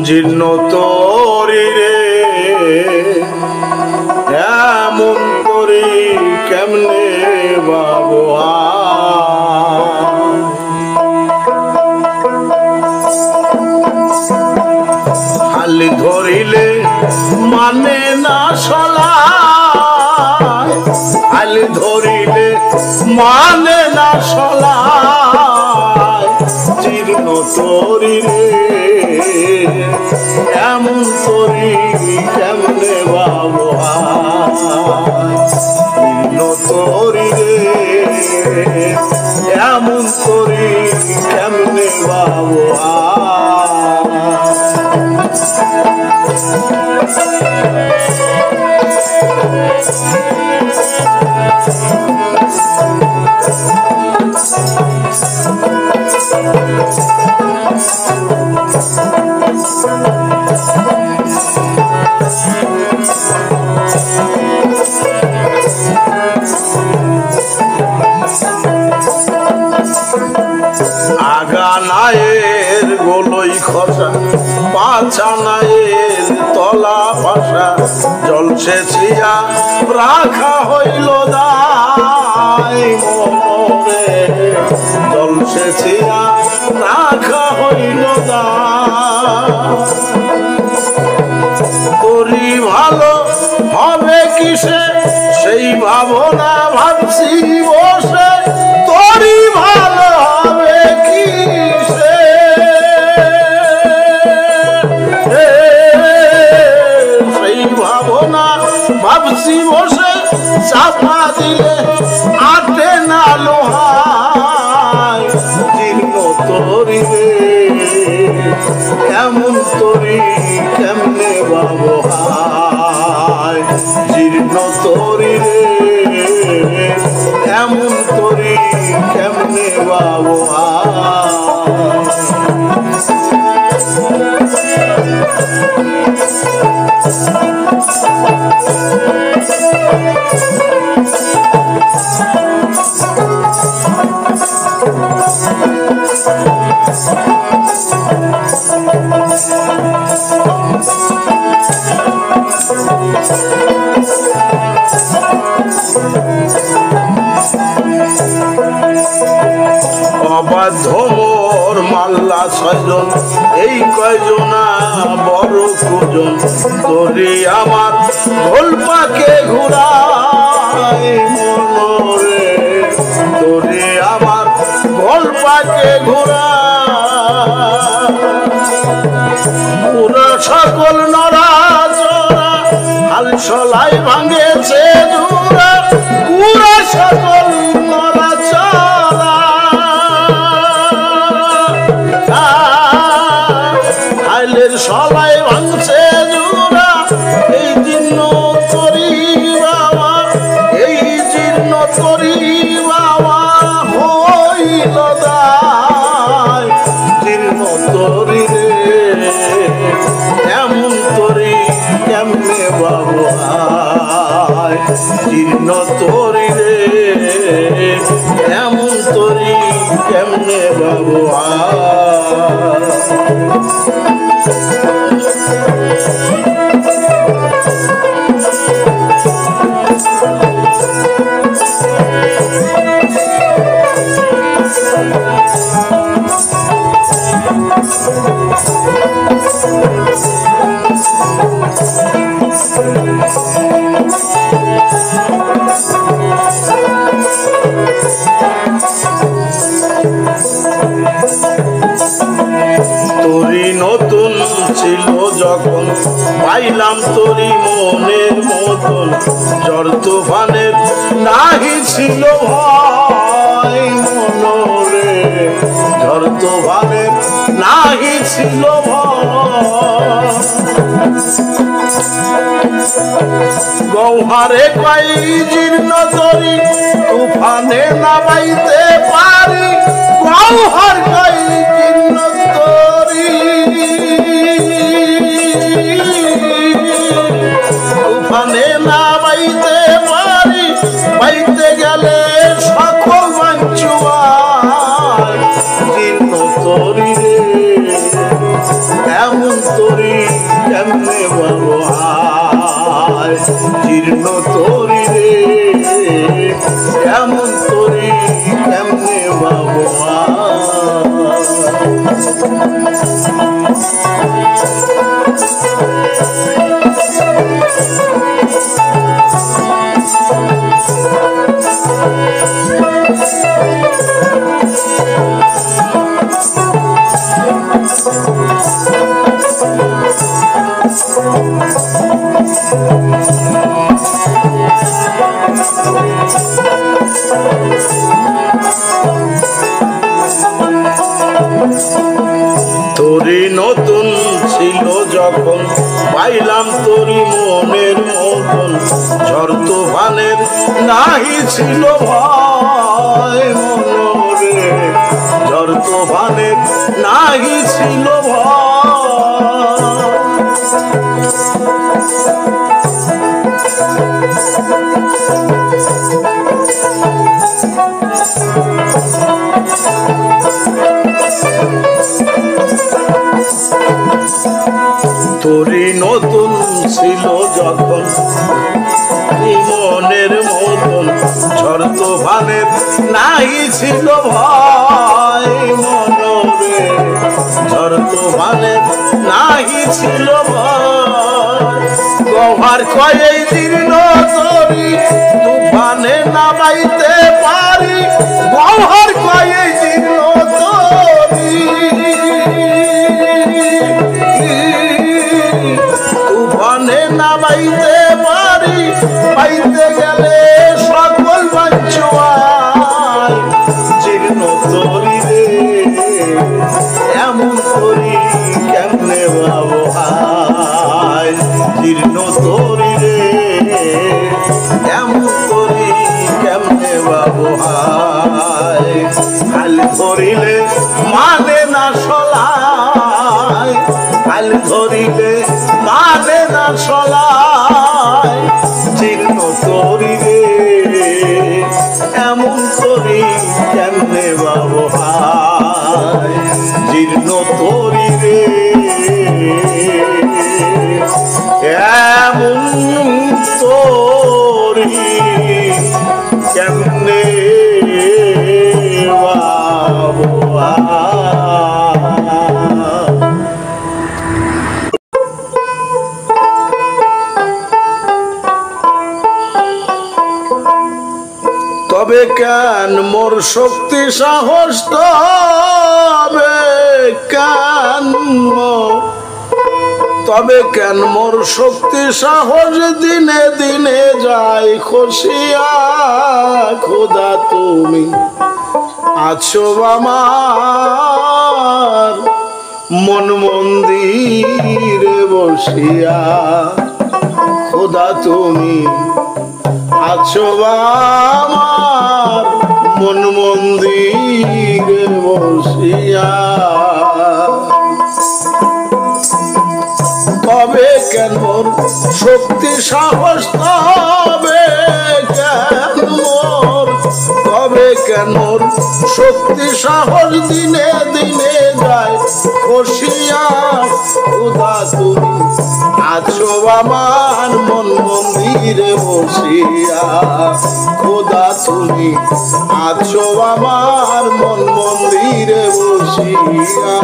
জীর্ণ তরি রে এমন করি কেমনে বাবু হালি ধরিলে মানে না সলা হালি ধরিলে মানে না সলা জীর্ণ তরি রে এমন করি কেমনে বাবু জীর্ণ তরি রে এমন করি কেমনে বাবু আগানায়ের গোলই খসা পাছানায়ের তলা ভাষা জলসেচিয়া রাখা হইল দায় মনে জলসেচিয়া রাখা হইল দায় তোরি ভালো হবে কিসে সেই ভাবনা ভাবছি বসে তোরি ভালো হবে কিসে সেই ভাবনা ভাবছি বসে চাপা দিলে আটে না লোহায় জীর্ণ তরি রে এমন তরি কেমনে বাবু জীর্ণ তরি রে এমন তরি কেমনে বাবু অবাধ্য মোর মাল্লা ছয়জন এই কয়জনা বড় কুজন তোরি আমার গোলপাকে ঘুরাই মনরে তোরি আমার গোলপাকে ঘুরা পুরা সকল নরা চরা হাল সলাই ভাঙেছে জুরা পুরা সকল নরা চরা হাইলের সলাই ভাঙছে জুরা এই জীর্ণ তরি বাবা এই জীর্ণ তরি বাবা হইল দায় জীর্ণ তরি রে এমন তরি কেমনে বাবু জীর্ণ তরি রে এমন তরি কেমনে বাবু তোরি নতুন ছিল যখন পাইলাম তোরি মনের মতন ঝড় তুফানের নাহি ছিল ভয় মনরে ঝড় তুফানের নাহি ছিল ভয় গৌহারে পাই জীর্ণ তরি তুফানে নামাইতে পারি গৌহার পাই জীর্ণ তরি তুফানে নামাইতে পারি পাইতে গেলে সকল বাঞ্চুয়া জীর্ণ তরি রে এমন তরি জীর্ণ তরি রে এমন তরি কেমনে বাবা তোরি নতুন ছিল যখন পাইলাম তোরি মনের মতন ঝড় তুফানের নাহি ছিল ভয় মনরে ঝড় তুফানের নাহি ছিল ভয় তোরি নতুন ছিল যখন মনের মতন ঝড় তুফানের নাহি ছিল ভয় মনরে ঝড় তুফানের নাহি ছিল ভয় গহ্বর কয়ে জীর্ণ তরি তুফানে নামাইতে পারি গহ্বর কয়ে জীর্ণ তরি তুফানে নামাইতে পারি পাইতে গেলে সকল বাঞ্ছায় জীর্ণ তরি রে এমন তরি কেমনে বাবাই জীর্ণ তরি রে এমন তরি কেমনে বাবাই হাল ধরিলে মানে না সলাই হাল ধরিলে মানে না সলাই জীর্ণ তরি রে এমন তরি কেমনে বাবাই জীর্ণ তরি রে এমন তরি কেমনে বাবা তবে কেন মোর শক্তি সাহস তবে কেন তবে কেন মোর শক্তি সাহস দিনে দিনে যায় খসিয়া খোদা তুমি আছো আমার মন মন্দিরে বসিয়া খোদা তুমি আছো আমার মন মন্দিরে বসিয়া তবে কেন মোর শক্তি সাহস তবে কেন মোর তবে কেন মোর শক্তি সাহস দিনে দিনে যায় খসিয়া খোদা তুমি আছো আমার মন মন্দিরে বসিয়া খোদা তুমি আছো আমার মন মন্দিরে বসিয়া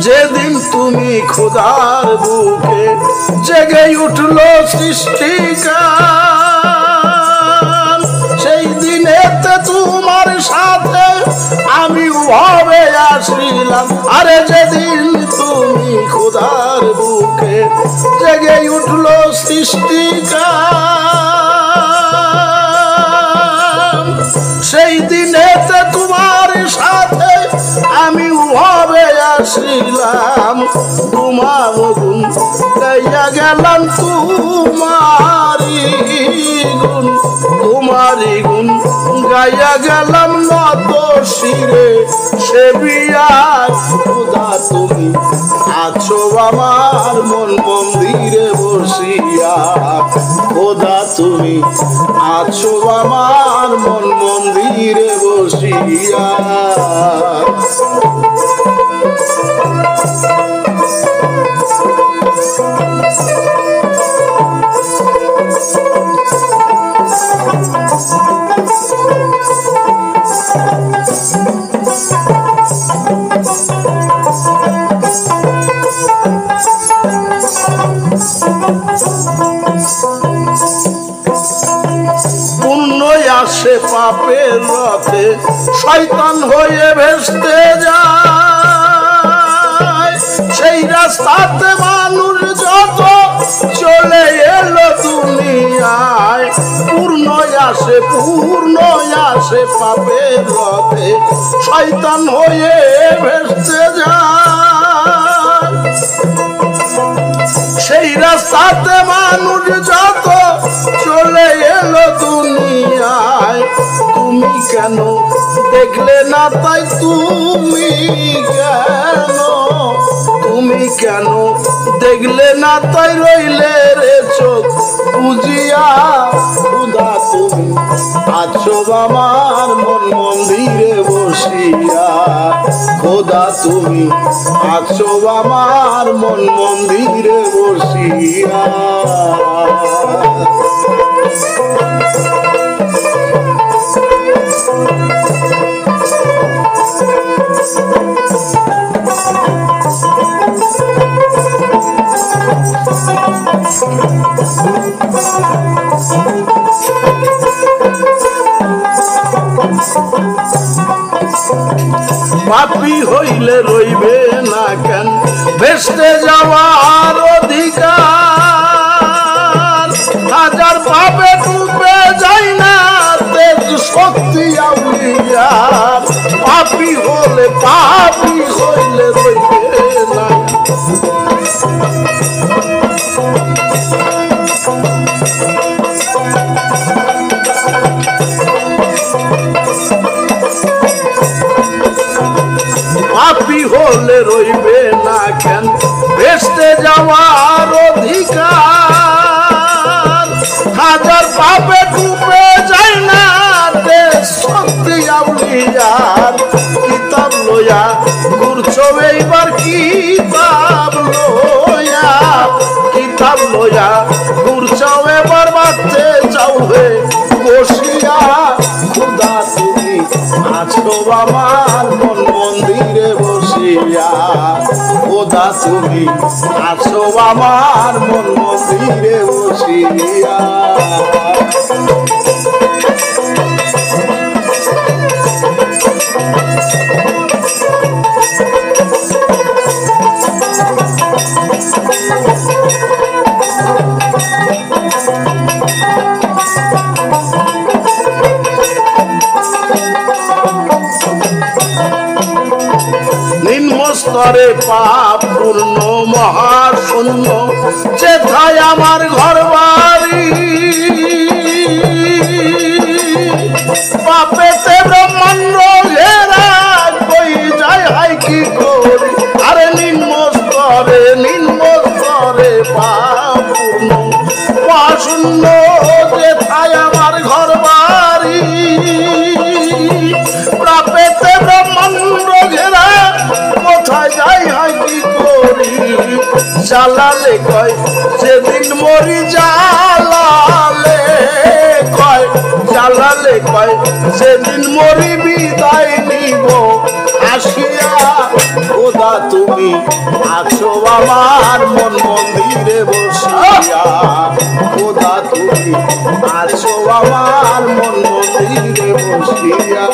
যেদিন তুমি খোদার বুকে জেগে উঠলো সৃষ্টিকার সেই দিনেতে তোমার সাথে আমি ভাবে আসিলাম আরে যেদিন তুমি খোদার বুকে জেগে উঠলো সৃষ্টিকার সেই দিনেতে তোমার সাথে আমি ভাবে আসিলাম তোমার গুণ গাইয়া গেলাম তোমারি গুণ গাইয়া গেলাম নত শিরে সে বিয়ার খোদা তুমি আছো আমার মন মন্দিরে বসিয়া খোদা তুমি আছো আমার মন মন্দিরে বসিয়া পুণ্য আসে পাপের রথে শয়তান হয়ে ভেস্তে যায় সেই রাস্তাতে মানুষ যত চলে এলো দুনিয়ায় পূর্ণ আসে পাপের রথে শয়তান হয়ে ভেস্তে যায় সেই রাস্তাতে মানুষ যত চলে এলো দুনিয়ায় তুমি কেন দেখলে না তাই তুমি কেন দেখলে না তাই রইলে রে চোখ বুঝিয়া খোদা তুমি আছো আমার মন মন্দিরে বসিয়া খোদা তুমি আছো আমার মন মন্দিরে বসিয়া পাপী হইলে রইবে না কেন ভেস্তে যাওয়ার অধিকার হাজার পাপে ডুবে যাই না তেজ শক্তি আউলিয়ার পাপী হইলে রইবে না পাপী হলে রইবে না কেন ভেস্তে যাওয়ার অধিকার হাজার পাপে ডুবে যায় না শক্তি আউলিয়ার কিতাব লইয়া ঘুরছো এইবার কিতাব লইয়া ঘুরছো এবার বাঁচতে চাও হে বসিয়া খোদা তুমি আছো আমার মন মন্দিরে বসিয়া খোদা তুমি আছো আমার মন মন্দিরে বসিয়া নিম্নস্তরে পাপ পূর্ণ মহাশূন্য যেথায় আমার ঘর বাড়ি পাপেতে ব্রহ্মাণ্ড ঘেরা কই যায় হাই কি করি আরে নিম্নস্তরে পাপ পূর্ণ মহাশূন্য যেথায় আমার ঘর বাড়ি পাপেতে ব্রহ্মাণ্ড ঘেরা কোথায় যাই হাই কি করি জ্বালালে কয় সেদিন মরি জ্বালালে কয় সেদিন মরি বিদায় নিব আসিয়া খোদা তুমি আছো আমার মন মন্দিরে বসিয়া খোদা তুমি আছো আমার মন মন্দিরে বসিয়া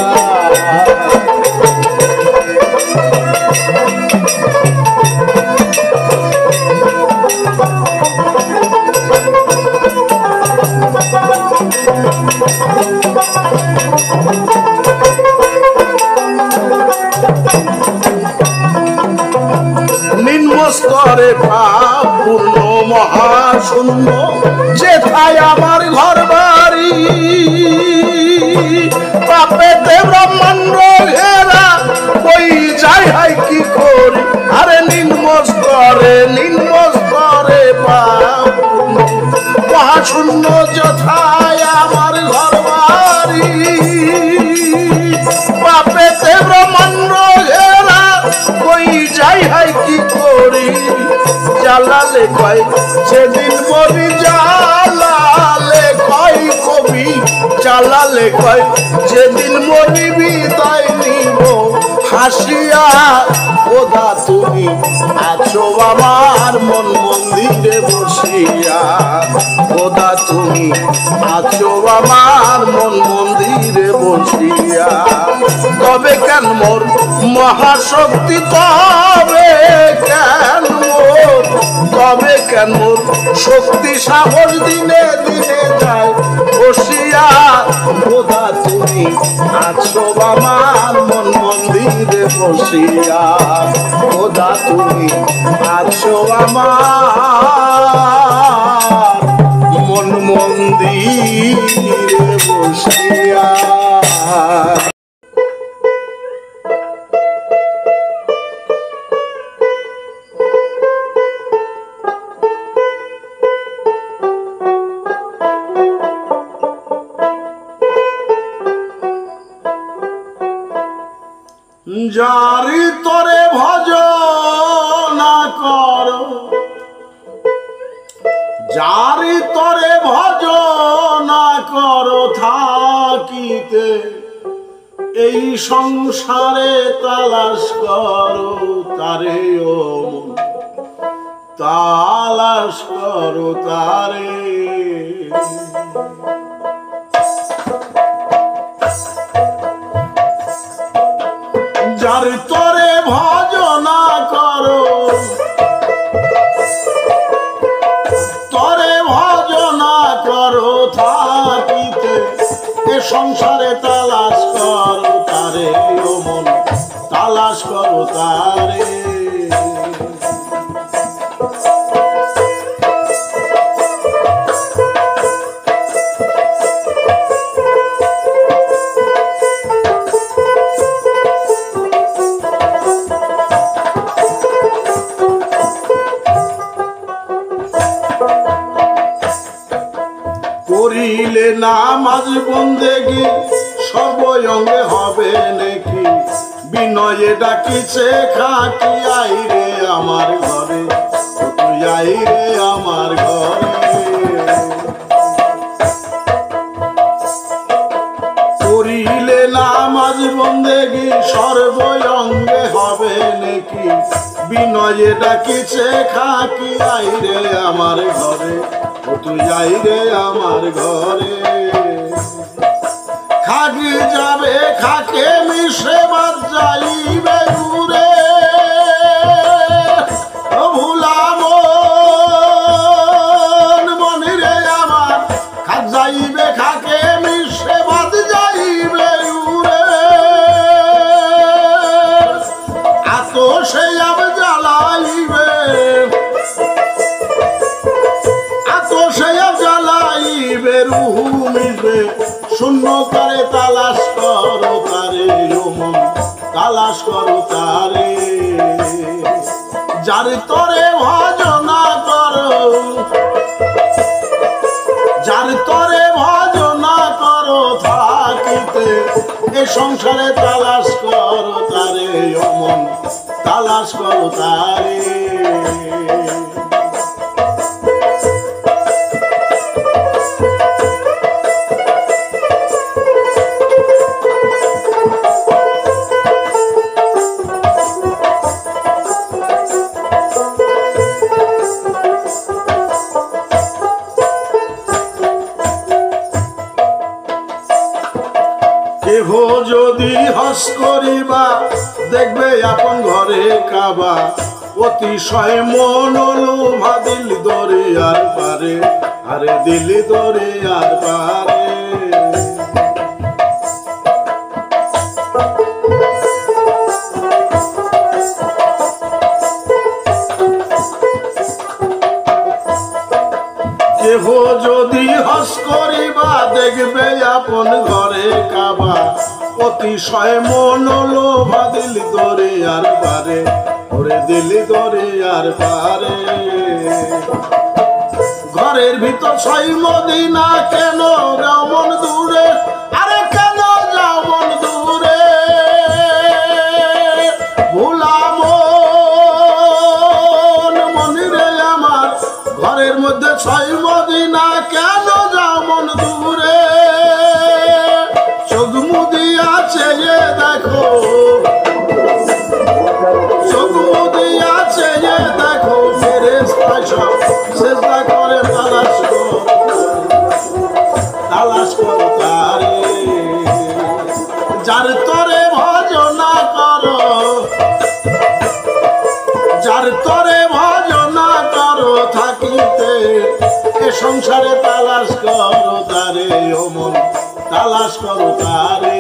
নিম্নস্তরে পাপ পূর্ণ মহাশূন্য যেথায় আমার ঘর বাড়ি পাপেতে ব্রহ্মাণ্ড ঘেরা কই যাই হাই কি করি আরে নিম্ন স্তরে পাপ মহাশূন্য যথায় আমার ঘর বাড়ি পাপেতে ব্রহ্মাণ্ড ঘেরা কই যাই হাই কি করি জ্বালালে কয় সেদিন মরি জ্বালালে কয় কবি জ্বালালে কয় যেদিন মরি বিদায় নিব হাসিয়া খোদা তুমি আছো আমার মন মন্দিরে বসিয়া খোদা তুমি আছো আমার মন মন্দিরে বসিয়া তবে কেন মোর মহাশক্তি তবে কেন মোর শক্তি সাহস দিনে দিনে যায় বসিয়া খোদা তুমি আছো আমার মন মন্দিরে বসিয়া খোদা তুমি আছো আমার মন মন্দিরে বসিয়া যারি তরে ভজনা করো যারি তরে ভজনা করো থাকিতে এই সংসারে তালাশ করো তারে ও তালাশ করো তারে যার তরে ভজনা করো তরে ভজনা করো থাকিতে এ সংসারে তালাশ করো তারে ও মন তালাশ করো তারে করিলে নামাজ বন্দেগি সর্বঙ্গে হবে নাকি বিনয়ে ডাকিছে খাকি আইরে আমার ঘরে তুই আইরে আমার ঘরে করিলে নামাজ বন্দেগি সর্বঙ্গে হবে নাকি বিনয়ে ডাকিছে খাকি আইরে আমার ঘরে তুই আইরে আমার ঘরে খাকি যাবে খাকে মিশে বাদ যাইবে ঘুরে ভুলাম মনিরে আমার খাক যাইবে খাকে মিশে বাদ যাইবে ঘুরে এত সে আব জ্বালাইবে রুহু মিশবে শূন্য করে তালাশ করো তারে মন তালাশ করো তারে যার তরে ভজনা করো যার তরে ভজনা করো থাকিতে এ সংসারে তালাশ করো তারে মন তালাশ করো তারে কেহ যদি হস করিবা দেখবে আপন ঘরে কাবা অতিশয় মন লোভা দিল দরিয়ার পারে আরে দিল দরিয়ার পারে কেহ যদি হস করিবা দেখবে আপন ঘরে কাবা অতিশয় মন লোভা দিলি দরে আর পারে ওরে দিলি দরে আর পারে ঘরের ভিতর ছয় মদিনা কেন যাও মন দূরে আরে কেন যাও মন দূরে ভুলাম মনিরে আমার ঘরের মধ্যে ছয় মদিনা কেন যাও মন দূরে চোখ মুদিয়া চেয়ে দেখো চোখ মুদিয়া চেয়ে দেখো ফেরেশতা সব সেজদা করে তালাশ কর তারে যার তরে ভজনা করো যার তরে ভজনা করো থাকিতে এ সংসারে তালাশ করো তারে ও মন তালাশ করো তারে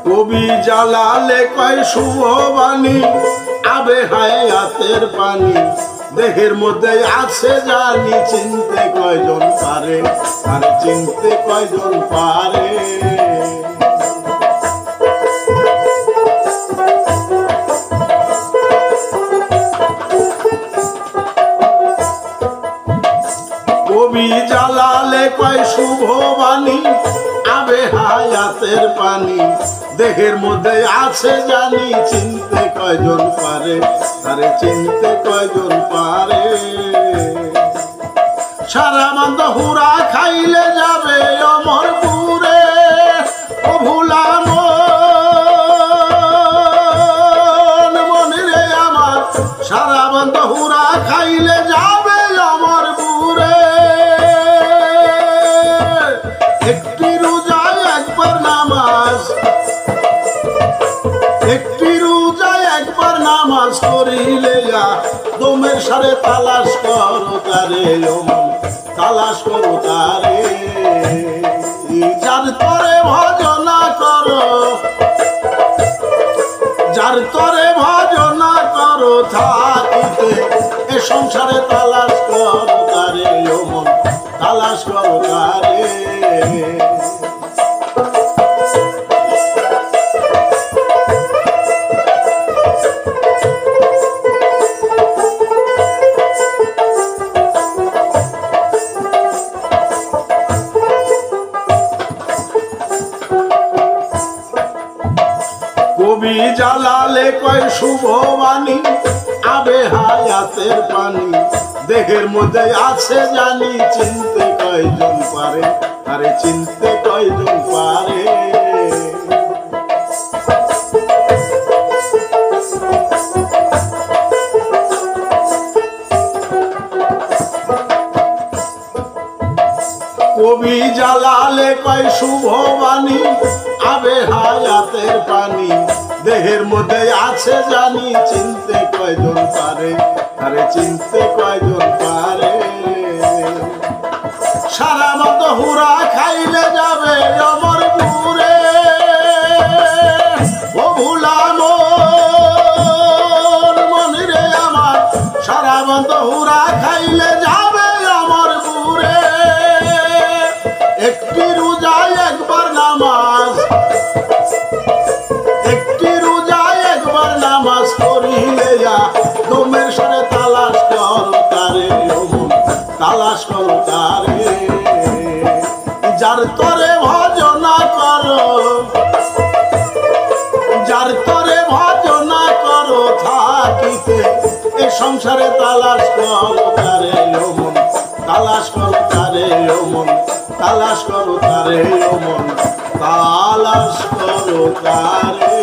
কবি জালালে কয় শুভ বাণী আবে হায়াতের পানি দেহের মধ্যে আছে জানি চিনতে কয়জন পারে আর চিনতে কয়জন পারে কবি জালালে কয় শুভ বাণী আবে হায়াতের পানি দেহের মধ্যে আছে জানি চিনতে কয়জন পারে আরে চিনতে কয়জন পারে সারা মান্ত হুরা খাইলে যাবে অমরপুরে ও ভুলাম মনিরে আমার সারা মান্ত হুরা খাইলে যাবে অমরপুরে একটি রোজায় একবার নামাজ একটি রোজায় একবার নামাজ করিলে দমের সারে তালাশ করো তারে তালাশ করো তারে যার তরে ভজনা করো যার তরে ভজনা করো থাকিতে এ সংসারে তালাশ করো তারে তালাশ করো তারে কবি জালালে কয় শুভ বাণী আবে হায়াতের পানি দেহের মধ্যে আছে জানি চিনতে কয়জন পারে আরে চিনতে কয়জন পারে কবি জালালে কয় শুভ বাণী আবে হায়াতের পানি দেহের মধ্যে আছে জানি চিনতে কয়জন পারে আরে চিনতে কয়জন পারে সারা মত হুরা খাইলে যাবে অমরপুরে ও ভুলাম মনিরে আমার সারা মত হুরা খাইলে যাবে অমরপুরে একটি রোজায় একবার নামাজ একটি রোজায় একবার নামাজ করিলে দমের সারে তালাশ করো তারে তালাশ করো তারে যার তরে ভজনা করো যার তরে ভজনা করো থাকিতে এ সংসারে তালাশ করো তারে তালাশ করো তারে তালাশ করো তারে তালাশ করো তারে